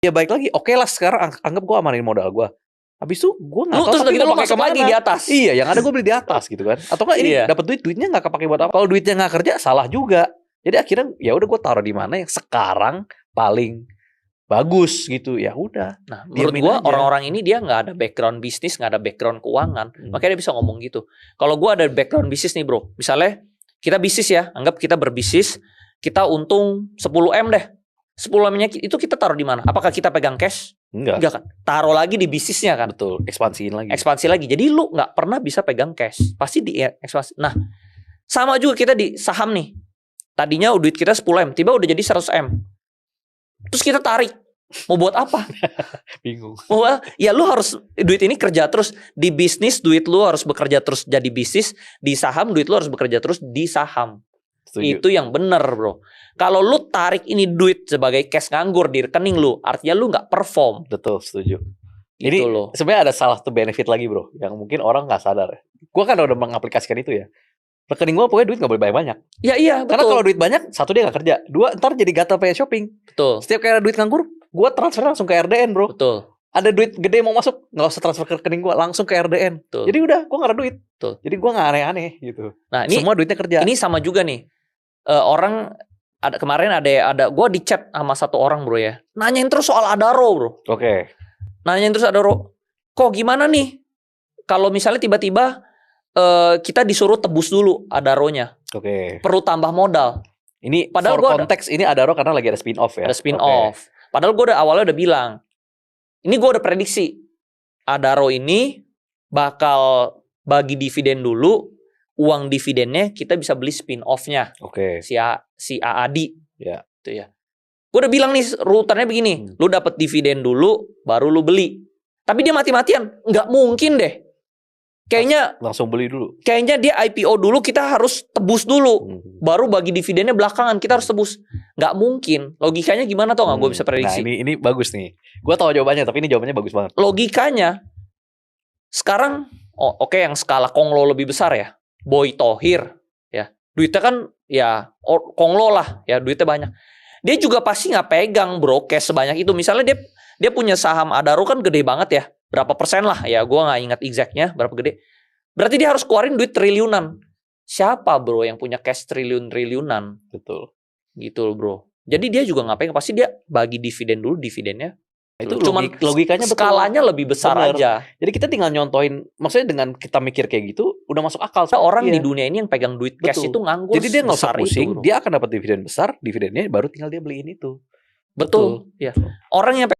Ya baik lagi, oke lah sekarang anggap gue amanin modal gue. Habis itu gue nggak tahu terus tapi gitu mau lu pakai masuk kemana. lagi di atas. Iya, yang ada gue beli di atas gitu kan. Atau nggak ini Iya. dapat duitnya nggak kepake buat apa? Kalau duitnya nggak kerja salah juga. Jadi akhirnya ya udah gue taruh di mana yang sekarang paling bagus gitu. Ya udah. Nah, menurut Diemin gue aja. orang-orang ini dia nggak ada background bisnis, nggak ada background keuangan, makanya dia bisa ngomong gitu. Kalau gue ada background bisnis nih bro, misalnya kita bisnis ya, anggap kita berbisnis, kita untung 10M deh. 10M-nya itu kita taruh di mana? Apakah kita pegang cash? Enggak kan? Taruh lagi di bisnisnya kan? Betul, ekspansiin lagi. Ekspansi lagi. Jadi lu nggak pernah bisa pegang cash. Pasti di ekspansi. Nah, sama juga kita di saham nih. Tadinya duit kita 10M, tiba udah jadi 100M. Terus kita tarik. Mau buat apa? Bingung. Ya lu harus duit ini kerja terus di bisnis, duit lu harus bekerja terus jadi bisnis, di saham duit lu harus bekerja terus di saham. Setuju. Itu yang benar bro. Kalau lu tarik ini duit sebagai cash nganggur di rekening lu, artinya lu nggak perform. Betul, setuju. Gitu Ini loh. sebenarnya ada salah satu benefit lagi bro, yang mungkin orang nggak sadar. Gue kan udah mengaplikasikan itu ya. Rekening gue pokoknya duit nggak boleh banyak-banyak. Ya iya betul. Karena kalau duit banyak, satu dia nggak kerja, dua ntar jadi gatal pengen shopping. Betul. Setiap kali ada duit nganggur, gue transfer langsung ke RDN bro. Betul. Ada duit gede mau masuk, nggak usah transfer ke rekening gue, langsung ke RDN. Betul. Jadi udah, gue nggak ada duit. Betul. Jadi gue nggak aneh-aneh gitu. Nah ini semua duitnya kerja. Ini sama juga nih. Orang ada kemarin ada gue di chat sama satu orang bro ya, nanyain terus soal Adaro bro. Oke. Nanyain terus Adaro, kok gimana nih kalau misalnya tiba-tiba kita disuruh tebus dulu Adaronya. Oke. Perlu tambah modal. Ini padahal for konteks ini Adaro karena lagi ada spin off ya. Ada spin off. Padahal gue awalnya udah bilang, ini gue udah prediksi Adaro ini bakal bagi dividen dulu. Uang dividennya kita bisa beli spin off-nya. Oke. Si Aadi. Ya. Itu ya. Gue udah bilang nih rutannya begini. Lu dapat dividen dulu baru lu beli. Tapi dia mati-matian. Nggak mungkin deh. Kayaknya langsung beli dulu. Kayaknya dia IPO dulu, kita harus tebus dulu. Baru bagi dividennya belakangan kita harus tebus. Nggak mungkin. Logikanya gimana tau nggak gue bisa prediksi? Nah ini bagus nih. Gue tahu jawabannya tapi ini jawabannya bagus banget. Logikanya sekarang oke, yang skala Konglo lebih besar ya. Boy Thohir ya, duitnya kan ya Konglo lah ya, duitnya banyak. Dia juga pasti nggak pegang bro cash sebanyak itu. Misalnya dia punya saham Adaro kan gede banget ya, berapa persen lah ya, gue nggak ingat exactnya berapa gede. Berarti dia harus keluarin duit triliunan. Siapa bro yang punya cash triliunan? Betul. Gitu bro. Jadi dia juga nggak pegang, pasti dia bagi dividen dulu, dividennya. Itu cuman logikanya skalanya betul. Lebih besar aja. Jadi kita tinggal nyontoin, maksudnya dengan kita mikir kayak gitu udah masuk akal. Orang di dunia ini yang pegang duit cash itu nganggur. Jadi dia nggak usah pusing, itu, dia akan dapat dividen besar, dividennya baru tinggal dia beliin itu. Betul. Ya. Orang yang